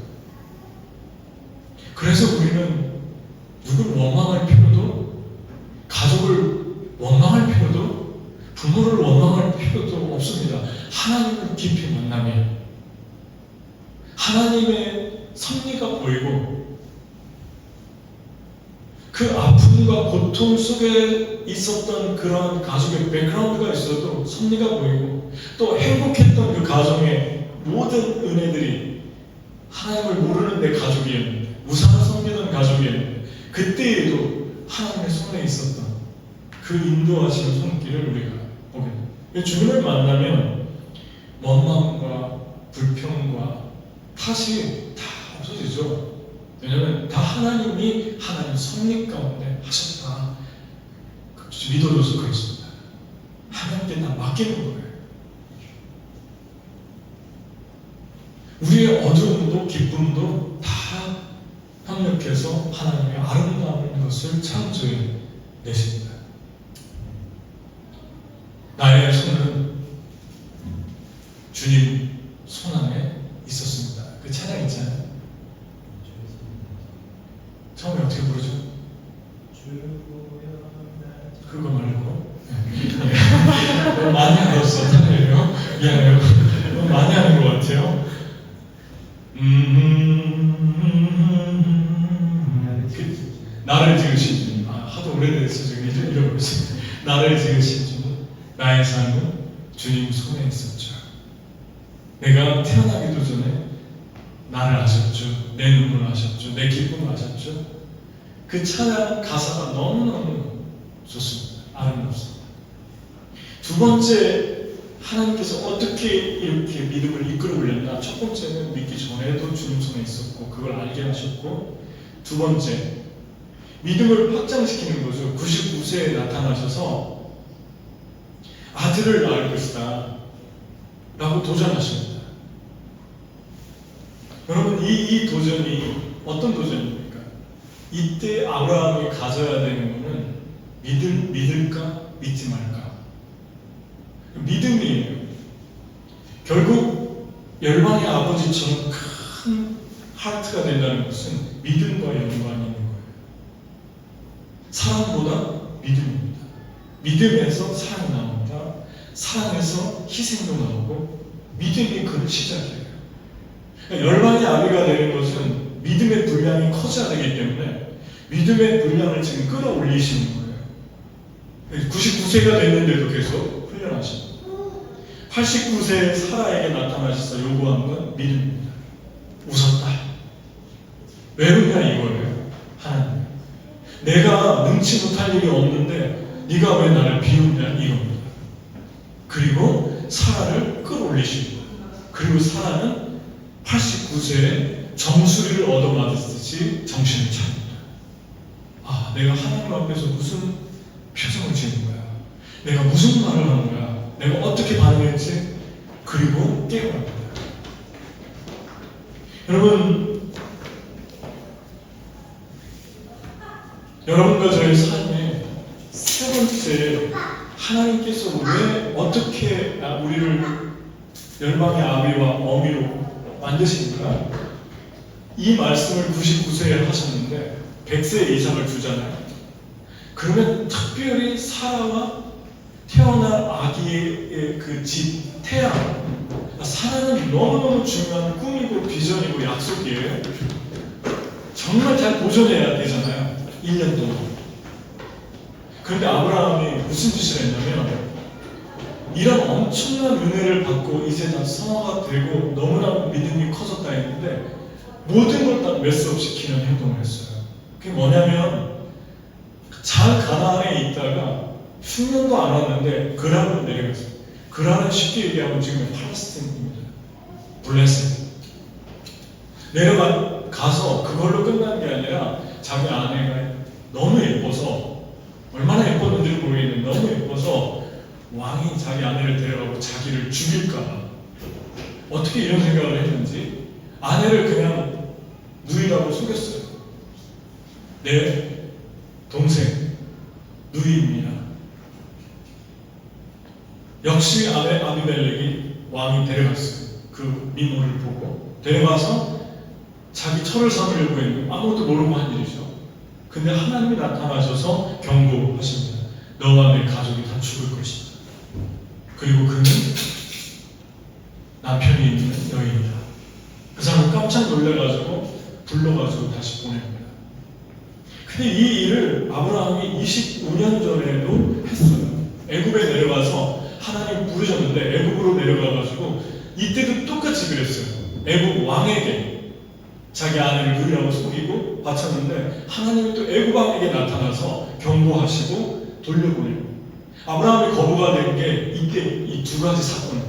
그래서 우리는 누굴 원망할 필요도, 가족을 원망할 필요도, 부모를 원망할 필요도 없습니다. 하나님을 깊이 만나면 하나님의 섭리가 보이고, 그 아픔과 고통 속에 있었던 그런 가족의 백그라운드가 있어도 섭리가 보이고, 또 행복했던 그 가정의 모든 은혜들이 하나님을 모르는 내 가족이었는데, 우상을 섬기던 가족이었는데, 그때에도 하나님의 손에 있었던 그 인도하시는 손길을 우리가 보게 됩니다. 주님을 만나면 원망과 불평과 탓이 다 없어지죠. 왜냐하면 다 하나님이 하나님 섭리 가운데 하셨다, 믿어줘서 그렇습니다. 하나님께 다 맡기는 거예요. 우리의 어두움도 기쁨도 다 협력해서 하나님의 아름다운 것을 창조해 내십니다. 나의 손은 주님 손 안에 있었습니다. 그 찬양 있잖아요. 처음에 어떻게 부르죠? 그거 말고 너무 많이 하셨어. 찬양이요? 미안해요. 너무 많이 하는 것 같아요. 나를 지으신 주님. 하도 오래돼서 지금 잃어버렸습니다. 나를 지으신 주님, 나의 삶은 주님 손에 있었죠. 내가 태어나기도 전에 나를 아셨죠. 내 눈물을 아셨죠. 내 기쁨을 아셨죠. 그 찬양 가사가 너무너무 좋습니다. 아름답습니다. 두 번째, 하나님께서 어떻게 이렇게 믿음을 이끌어 올렸나? 첫 번째는 믿기 전에도 주님 손에 있었고 그걸 알게 하셨고, 두 번째, 믿음을 확장시키는 거죠. 99세에 나타나셔서 아들을 낳을 것이다 라고 도전하십니다. 여러분, 이 도전이 어떤 도전입니까? 이때 아브라함이 가져야 되는 것은 믿을까 믿지 말까, 믿음이에요. 결국 열방의 아버지처럼 큰 하트가 된다는 것은 믿음과 연관이 있는 거예요. 사랑보다 믿음입니다. 믿음에서 사랑이 나옵니다. 사랑에서 희생도 나오고 믿음이 그 시작이에요. 그러니까 열방의 아비가 되는 것은 믿음의 분량이 커져야 되기 때문에 믿음의 분량을 지금 끌어올리시는 거예요. 99세가 됐는데도 계속 훈련하십니다. 89세의 사라에게 나타나셔서 요구한 건 믿음입니다. 웃었다. 왜 웃냐 이거예요. 하나님, 내가 능치 못할 일이 없는데 네가 왜 나를 비웃냐 이겁니다. 그리고 사라를 끌어올리십니다. 그리고 사라는 89세에 정수리를 얻어맞았듯이 정신을 차립니다. 아, 내가 하나님 앞에서 무슨 표정을 지은 거야? 내가 무슨 말을 한 거야? 내가 어떻게 반응했지? 그리고 깨어납니다. 여러분, 여러분과 저의 삶의 세 번째, 하나님께서 왜 어떻게 우리를 열방의 아비와 어미로 만드십니까? 이 말씀을 99세에 하셨는데 100세의 이상을 주잖아요. 그러면 특별히 사라와 태어날 아기의 그 집, 태양, 사라는 너무너무 중요한 꿈이고 비전이고 약속이에요. 정말 잘 보존해야 되잖아요. 1년 동안. 그런데 아브라함이 무슨 짓을 했냐면, 이런 엄청난 은혜를 받고 이제 다 성화가 되고 너무나 믿음이 커졌다 했는데 모든 걸 다 메스업시키는 행동을 했어요. 그게 뭐냐면, 잘 가나안에 있다가 10년도 안 왔는데 그란으로 내려갔어요. 그란은 쉽게 얘기하면 지금 팔레스타인입니다. 블레셋. 내려가서 그걸로 끝난 게 아니라 자기 아내가 너무 예뻐서, 얼마나 예뻤는지 모르겠는데 너무 예뻐서 왕이 자기 아내를 데려가고 자기를 죽일까, 어떻게 이런 생각을 했는지 아내를 그냥 누이라고 속였어요. 내 동생 누이입니다. 역시 아비멜렉이 왕이 데려갔어요. 그 미모를 보고 데려가서 자기 철을 삼으려고 했는데 아무것도 모르고 한 일이죠. 근데 하나님이 나타나셔서 경고하십니다. 너와 내 가족이 다 죽을 것이다. 그리고 그는 남편이 있는 여인이다. 그 사람은 깜짝 놀라가지고 불러가지고 다시 보냅니다. 근데 이 일을 아브라함이 25년 전에도 했어요. 애굽에 내려가서 하나님 부르셨는데 애굽으로 내려가가지고 이때도 똑같이 그랬어요. 애굽 왕에게 자기 아내를 누이라고 속이고 바쳤는데 하나님이 또 애굽 왕에게 나타나서 경고하시고 돌려보내고, 아브라함이 거부가 된 게 이때 이 두 가지 사건입니다.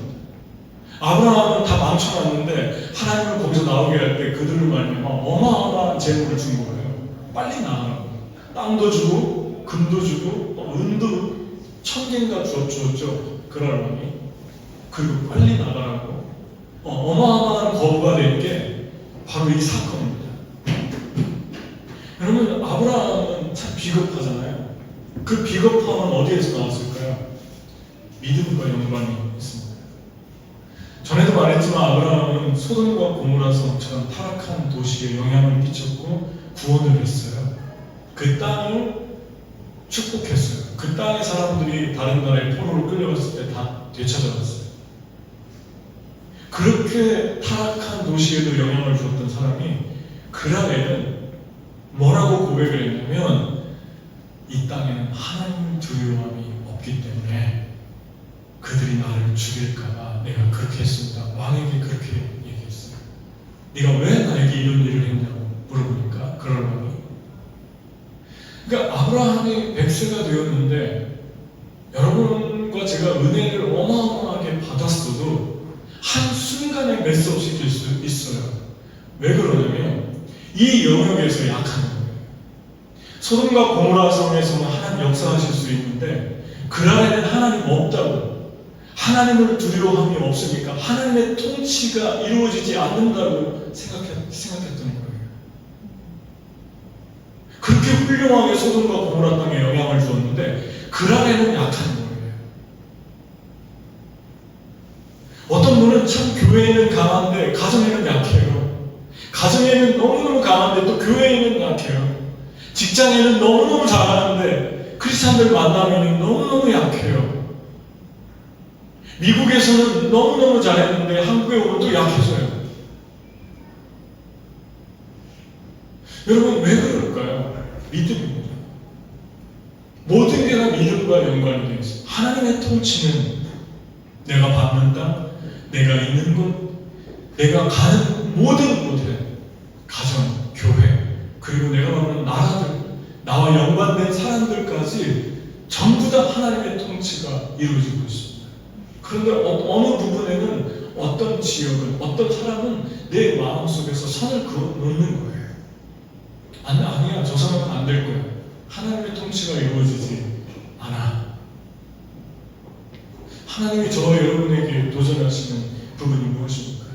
아브라함은 다 망쳐놨는데 하나님을 거기서 나오게 할 때 그들로 말미암아 어마어마한 재물을 준 거예요. 빨리 나가라고. 땅도 주고 금도 주고 은도 1000개인가 주었죠. 그럴 왕이. 그리고 빨리 나가라고. 어마어마한 거부가 된 게 바로 이 사건입니다. 여러분, 아브라함은 참 비겁하잖아요. 그 비겁함은 어디에서 나왔을까요? 믿음과 연관이 있습니다. 전에도 말했지만 아브라함은 소돔과 고모라 성처럼 타락한 도시에 영향을 미쳤고 구원을 했어요. 그 땅을 축복했어요. 그 땅의 사람들이 다른 나라에 포로로 끌려갔을 때 다 되찾아갔어요. 그렇게 타락한 도시에도 영향을 줬던 사람이 그날에는 뭐라고 고백을 했냐면, 이 땅에는 하나님 두려움이 없기 때문에 그들이 나를 죽일까봐 내가 그렇게 했습니다. 왕에게 그렇게 얘기했어요. 네가 왜 나에게 이런 일을 했냐고 물어보니까 그럴 왕이, 그러니까 아브라함이 100세가 되었는데 여러분과 제가 은혜를 어마어마하게 받았어도 한순간에 메스업시킬 수 있어요. 왜 그러냐면 이 영역에서 약한 거예요. 소돔과 고모라 성에서는 하나님 역사하실 수 있는데 그 안에는 하나님 없다고, 하나님을 두려워함이 없으니까 하나님의 통치가 이루어지지 않는다고 생각했던 거예요. 그렇게 훌륭하게 소돔과 고모라 땅에 영향을 주었는데 그 안에는 약한 거예요. 어떤 분은 참 교회에는 강한데 가정에는 약해요. 가정에는 너무너무 강한데 또 교회에는 약해요. 직장에는 너무너무 잘하는데 크리스찬들 만나면 너무너무 약해요. 미국에서는 너무너무 잘했는데 한국에 오면 또 약해져요. 여러분 왜 그럴까요? 믿음입니다. 모든 게 다 믿음과 연관이 되어 있어요. 하나님의 통치는 내가 받는 땅, 내가 있는 곳, 내가 가는 모든 곳에 가정, 교회, 그리고 내가 받는 나라들, 나와 연관된 사람들까지 전부 다 하나님의 통치가 이루어지고 있습니다. 그런데 어느 부분에는 어떤 지역은, 어떤 사람은 내 마음속에서 선을 그어놓는 거예요. 아니야, 저 사람은 안 될 거야. 하나님의 통치가 이루어지지 않아. 하나님이 저와 여러분에게 도전하시는 부분이 무엇입니까?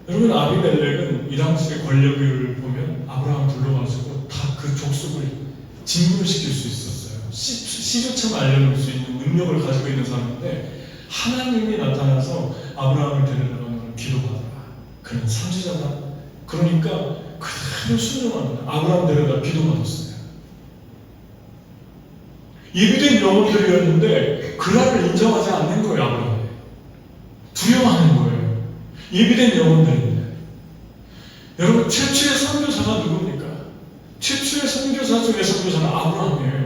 여러분, 아비멜렉은 이 당시의 권력을 보면 아브라함 불러가지고 다 그 족속을 진멸시킬 수 있었어요. 시조차만 알려놓을 수 있는 능력을 가지고 있는 사람인데 하나님이 나타나서 아브라함을 데려다가 기도받아라. 그는 선지자다. 그러니까 그대로 순종합니다. 아브라함 데려다 기도받았어요. 예비된 영혼들이었는데 그라를 인정하지 않는 거예요. 아브라함이 두려워하는 거예요. 예비된 영혼들입니다. 여러분, 최초의 선교사가 누굽니까? 최초의 선교사 중에 선교사는 아브라함이에요.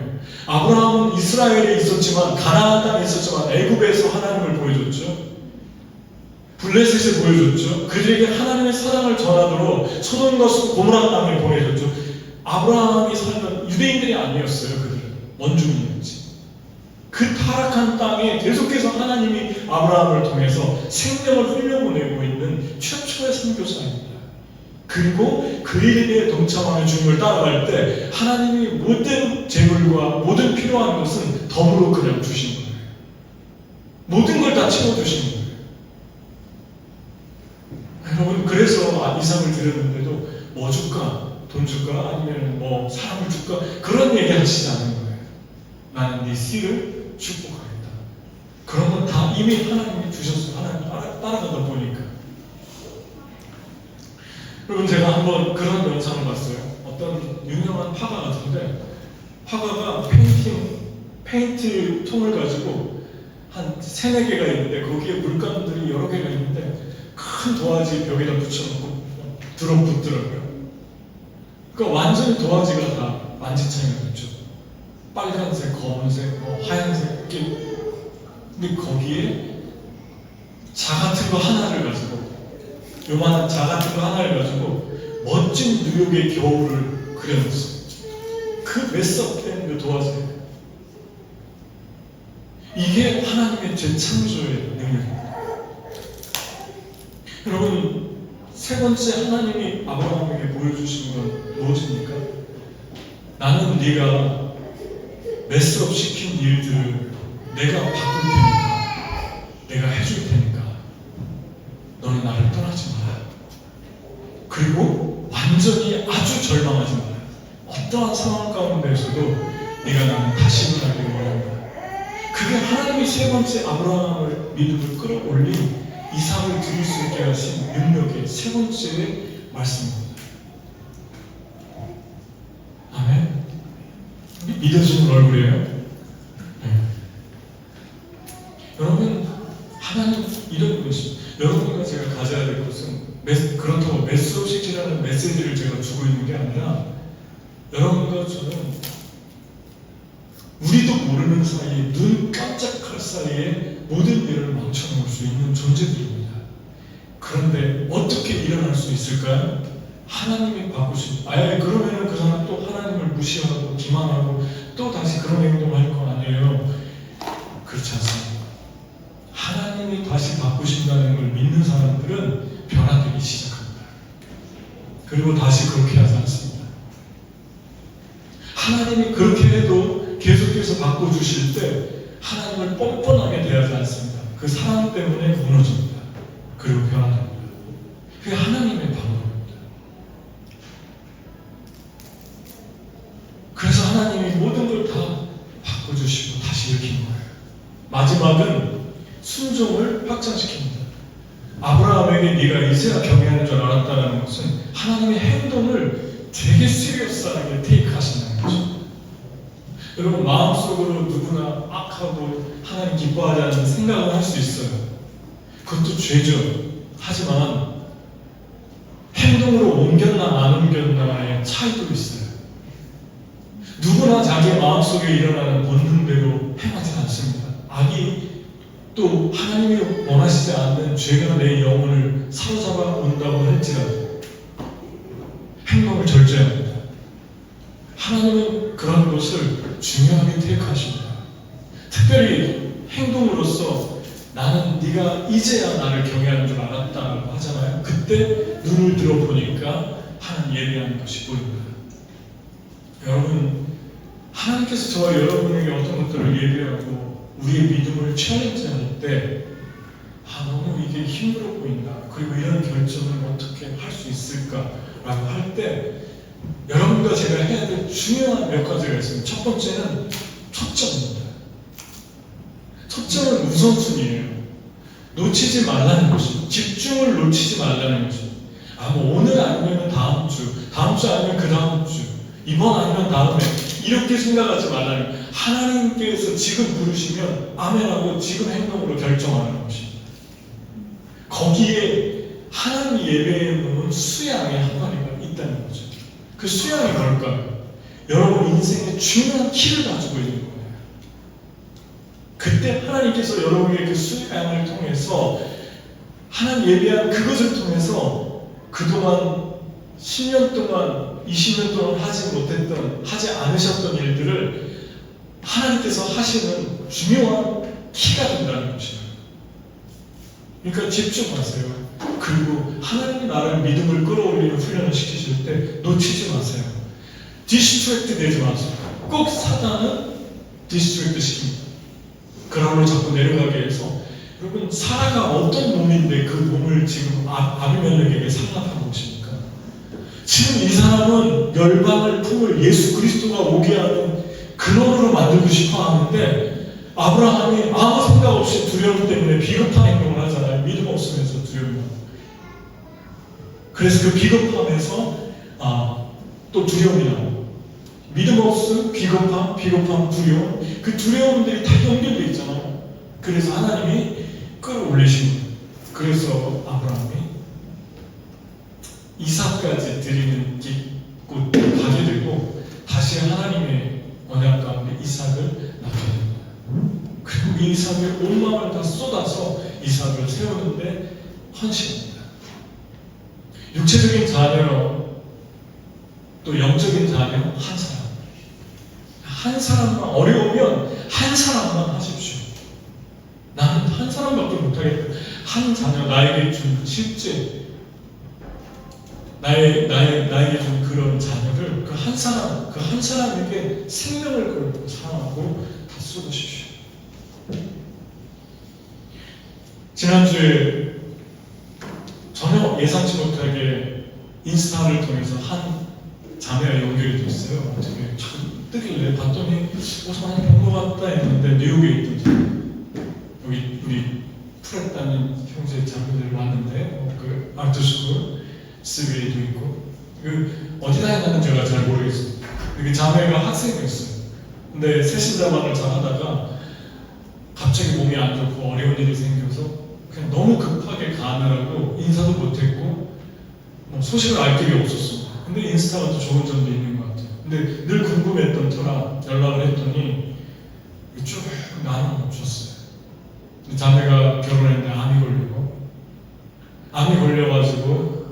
아브라함은 이스라엘에 있었지만, 가나안 땅에 있었지만 애굽에서 하나님을 보여줬죠. 블레셋을 보여줬죠. 그들에게 하나님의 사랑을 전하도록 소돔과 고모라 땅에 보내줬죠. 아브라함이 살던 유대인들이 아니었어요. 그들은 원주민이었지. 그 타락한 땅에 계속해서 하나님이 아브라함을 통해서 생명을 흘려보내고 있는 최초의 선교사입니다. 그리고 그에게 동참하는 주님을 따라갈 때 하나님이 모든 재물과 모든 필요한 것은 덤으로 그냥 주신 거예요. 모든 걸 다 채워주신 거예요. 여러분, 그래서 이삭을 드렸는데도 뭐 줄까? 돈 줄까? 아니면 뭐 사람을 줄까? 그런 얘기 하시지 않은 거예요. 나는 네 씨를 축복하겠다. 그런 건 다 이미 하나님이 주셨어요. 하나님 따라가다 보니까. 여러분, 제가 한번 그런 영상을 봤어요. 어떤 유명한 화가 같은데 화가가 페인트 통을 가지고 한 3-4개가 있는데 거기에 물감들이 여러 개가 있는데 큰 도화지 벽에다 붙여놓고 들어붙더라고요. 그러니까 완전히 도화지가 다 만지창이가 됐죠. 빨간색, 검은색, 하얀색 이렇게. 근데 거기에 자 같은 거 하나를 가지고, 요만한 자 같은 거 하나를 가지고 멋진 뉴욕의 겨울을 그려놨어요. 그 매섭된 그 도화지. 이게 하나님의 재창조의 능력입니다. 여러분, 세 번째 하나님이 아브라함에게 보여주신 건 무엇입니까? 나는 네가 메스업 시킨 일들을 내가 바꿀 테니까, 내가 해줄 테니까 너는 나를 떠나지 마라. 그리고 완전히 아주 절망하지 마라. 어떠한 상황 가운데에서도 네가 나는 다시 일어나기를 원한다. 그게 하나님이 세 번째 아브라함을 믿음을 끌어올린 이삭을 드릴 수 있게 하신 능력의 세 번째 말씀입니다. 아멘. 믿어지는 얼굴이에요. 네. 여러분, 하나님 이런 것이 여러분과 제가 가져야 될 것은 그렇다고 메시지라는 메시지를 제가 주고 있는 게 아니라 여러분과 저는 우리도 모르는 사이에 눈 깜짝할 사이에 모든 일을 망쳐놓을 수 있는 존재들입니다. 그런데 어떻게 일어날 수 있을까요? 하나님이 바꾸신. 그러면 그 사람 또 하나님을 무시하고 기만하고 또 다시 그런 행동을 할 거 아니에요. 그렇지 않습니다. 하나님이 다시 바꾸신다는 걸 믿는 사람들은 변화되기 시작합니다. 그리고 다시 그렇게 하지 않습니다. 하나님이 그렇게 해도 계속해서 바꿔주실 때 하나님을 뻔뻔하게 대하지 않습니다. 그 사랑 때문에 무너집니다. 그리고 변화됩니다. 그게 하나님의 방법입니다. 그래서 하나님이 모든 걸 다 바꿔주시고 다시 일으킨 거예요. 마지막은 순종을 확장시킵니다. 아브라함에게 네가 이제야 경외하는 줄 알았다는 것은 하나님의 행동을 되게 시리어스하게 테이크하신다는 거죠. 여러분 마음속으로 누구나 악하고 하나님 기뻐하지 않는 생각을 할 수 있어요. 그것도 죄죠. 하지만 행동으로 옮겼나 안 옮겼나의 차이도 있어요. 누구나 자기의 마음속에 일어나는 본능대로 행하지 않습니다. 악이 또 하나님이 원하시지 않는 죄가 내 영혼을 사로잡아 온다고 할지라도 행동을 절제합니다. 하나님은 그런 것을 중요하게 택하십니다. 특별히 행동으로서 나는 네가 이제야 나를 경외하는 줄 알았다고 하잖아요. 그때 눈을 들어보니까 하나님 예배하는 것이 보입니다. 여러분, 하나님께서 저와 여러분에게 어떤 것들을 예배하고 우리의 믿음을 챌린지할 때 너무 이게 힘들어 보인다. 그리고 이런 결정을 어떻게 할 수 있을까라고 할 때 여러분과 제가 해야 될 중요한 몇 가지가 있습니다. 첫 번째는 초점입니다. 초점은 우선순위예요. 놓치지 말라는 것이, 집중을 놓치지 말라는 것이. 뭐 오늘 아니면 다음 주 아니면 그 다음 주, 이번 아니면 다음에 이렇게 생각하지 말라는, 하나님께서 지금 부르시면 아멘하고 지금 행동으로 결정하는 것입니다. 거기에 하나님 예배에 놓은 수양의 한 마리가 있다는 거죠. 그 수양이 뭘까요? 여러분 인생의 중요한 키를 가지고 있는 거예요. 그때 하나님께서 여러분의 그 수양을 통해서 하나님 예배한 그것을 통해서 그동안 10년 동안 20년 동안 하지 않으셨던 일들을 하나님께서 하시는 중요한 키가 된다는 것이에요. 그러니까 집중하세요. 그리고 하나님이 나를 믿음을 끌어올리는 훈련을 시키실 때 놓치지 마세요. 디스트랙트 되지 마세요. 꼭 사단은 디스트랙트 시킵니다. 그러므로 자꾸 내려가게 해서, 여러분 사라가 어떤 몸인데 그 몸을 지금 아비멜렉에게 상납한 것입니까? 지금 이 사람은 열방을 품을 예수 그리스도가 오게 하는 근원으로 만들고 싶어 하는데, 아브라함이 아무 생각 없이 두려움 때문에 비겁한 행동을 하잖아요. 믿음 없으면서 두려움. 그래서 그 비겁함에서 또 두려움이 나오고, 믿음 없음, 비겁함, 두려움, 그 두려움들이 다 연결되어 있잖아요. 그래서 하나님이 끌어올리신 거예요. 그래서 아브라함이 이삭까지 드리는 곳 가게 되고, 다시 하나님의 언약 가운데 이삭을 낳게 됩니다. 그리고 이삭을 온 마음을 다 쏟아서 이삭을 세우는데 헌신합니다. 육체적인 자녀, 또 영적인 자녀 한 사람만 어려우면 한 사람만 하십시오. 나는 한 사람밖에 못하겠다. 한 자녀, 나에게 준 실제 나에게 준 그런 자녀를 그 한 사람에게 생명을 걸고 사랑하고 다 쏟으십시오. 지난주에 전혀 예상치 못하게 인스타를 통해서 한 자매와 연결이 됐어요. 어떻게 뜨길래 봤더니 많이 본 것 같다 했는데, 뉴욕에 있던 여기 우리 프렛다는 형제 자매들 왔는데, 그 아트스쿨 스위에도 있고, 그 어디다 했는지 제가 잘 모르겠어요. 그 자매가 학생이었어요. 근데 새신자반을 잘 하다가 갑자기 몸이 안 좋고 어려운 일이 생겨서 그냥 너무 급하게 가느라고 인사도 못했고 소식을 알 길이 없었어. 근데 인스타가 또 좋은 점도 있는 것 같아요. 근데 늘 궁금했던 터라 연락을 했더니 쭉 나눠줬어요. 자매가 결혼했는데 암이 걸려가지고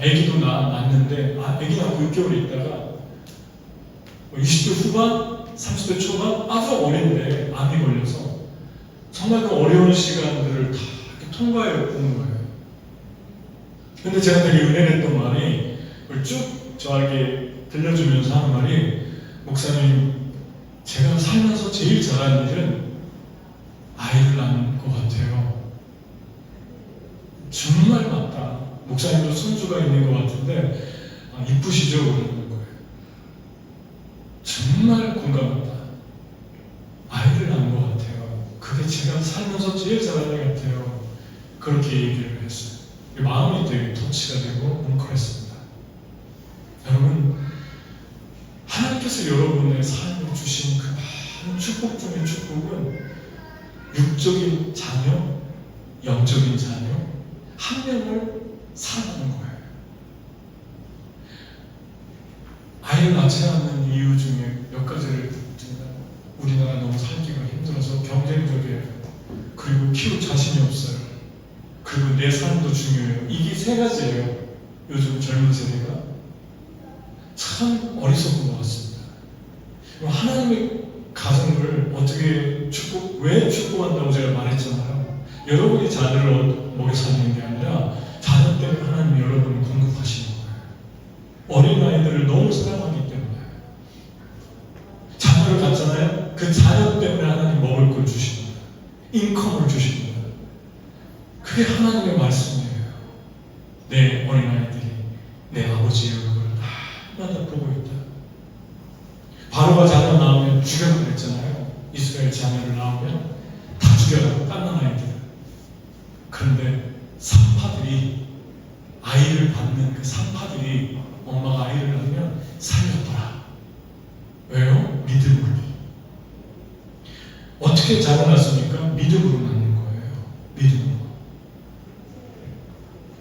아기도 낳았는데, 아기 낳고 6개월 있다가 20대 후반, 30대 초반, 아주 어린데 암이 걸려서 정말 그 어려운 시간들을 다 통과해 온 거예요. 근데 제가 되게 은혜했던 말이, 그걸 쭉 저에게 들려주면서 하는 말이, 목사님, 제가 살면서 제일 잘하는 일은 아이를 낳은 것 같아요. 정말 맞다. 목사님도 손주가 있는 것 같은데 이쁘시죠? 그러는 거예요. 정말 공감한다. 아이를 낳은 것 같아요. 그게 제가 살면서 제일 잘한 일 같아요. 그렇게 얘기를 했어요. 마음이 되게 터치가 되고 뭉클했습니다. 여러분, 하나님께서 여러분의 삶에 주신 그 많은 축복 중의 축복은 육적인 자녀, 영적인 자녀, 한 명을 사랑하는 거예요. 아이를 낳지 않는 이유 중에 몇 가지를 드립니다. 우리나라 너무 살기가 힘들어서 경쟁적이에요. 그리고 키울 자신이 없어요. 그리고 내 삶도 중요해요. 이게 세 가지예요. 요즘 젊은 세대가 참 어리석은 것 같습니다. 하나님의 가정을 어떻게 왜 축복한다고 제가 말했잖아요. 여러분이 자녀를 먹여 살리는 게 아니라 자녀 때문에 하나님이 여러분을 공급하시는 거예요. 어린아이들을 너무 사랑하기 때문에 자녀를 갖잖아요. 그 자녀 때문에 하나님 먹을 걸 주십니다. 인컴을 주십니다. 그게 하나님의 말씀이에요. 내 어린아이들이 내 아버지의 얼굴을 날마다 보고 있다. 바로가 자녀 낳으면 죽여라 그랬잖아요. 이스라엘 자녀를 낳으면 다 죽여라, 깐난 아이들. 그런데 산파들이, 아이를 받는 그 산파들이 엄마가 아이를 낳으면 살렸더라. 왜요? 믿음으로. 어떻게 자녀 낳습니까? 믿음으로 낳는 거예요. 믿음으로.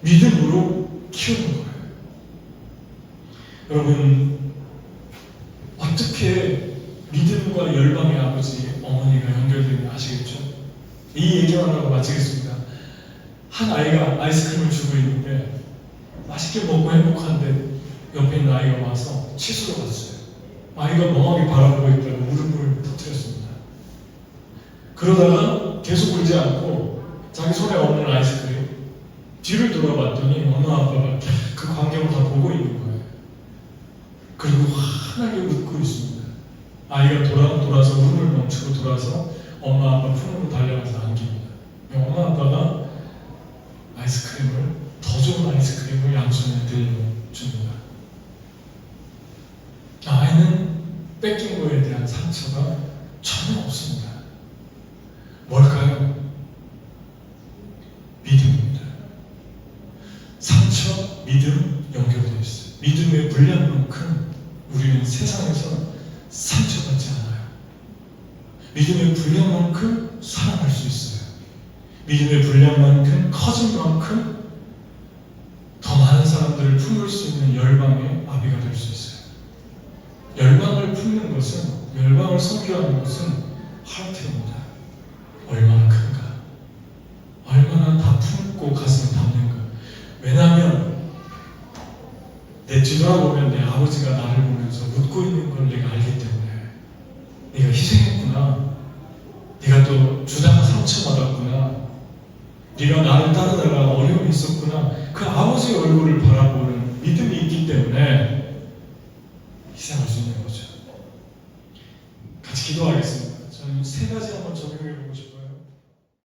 믿음으로 키우는 거예요. 여러분, 어떻게 믿음과 열방의 아버지, 어머니가 연결되는지 아시겠죠? 이 얘기만 하고 마치겠습니다. 한 아이가 아이스크림을 주고 있는데 맛있게 먹고 행복한데 옆에 있는 아이가 와서 치수로 갔어요. 아이가 멍하게 바라보고 있다가 무릎을 터뜨렸습니다. 그러다가 계속 울지 않고 자기 손에 없는 아이스크림 뒤를 돌아봤더니 엄마 아빠가 그 광경을 다 보고 있는 거예요. 그리고 환하게 웃고 있습니다. 아이가 돌아서 눈을 멈추고 돌아서 엄마 아빠 품으로 달려가서 안깁니다. 엄마 아빠가 아이스크림을, 더 좋은 아이스크림을 양손에 들려줍니다. 아이는 뺏긴 거에 대한 상처가 전혀 없습니다. 뭘까요? 믿음입니다. 상처, 믿음 연결되어 있어요. 믿음의 분량만큼 우리는 세상에서 상처받지 않아요. 믿음의 분량만큼 사랑할 수 있어요. 믿음의 분량만큼 커진 만큼 더 많은 사람들을 품을 수 있는 열방의 아비가 될 수 있어요. 열방을 품는 것은, 열방을 섬기하는 것은 하트입니다. 얼마나 큰가, 얼마나 다 품고 가슴에 담는가. 왜냐하면 내 뒤돌아보면 내 아버지가 나를 보면서 웃고 있는 걸 내가 알기 때문에, 네가 희생했구나, 네가 또 주다가 상처받았구나, 네가 나를 따르다가 어려움이 있었구나, 그 아버지의 얼굴을 바라보는 믿음이 있기 때문에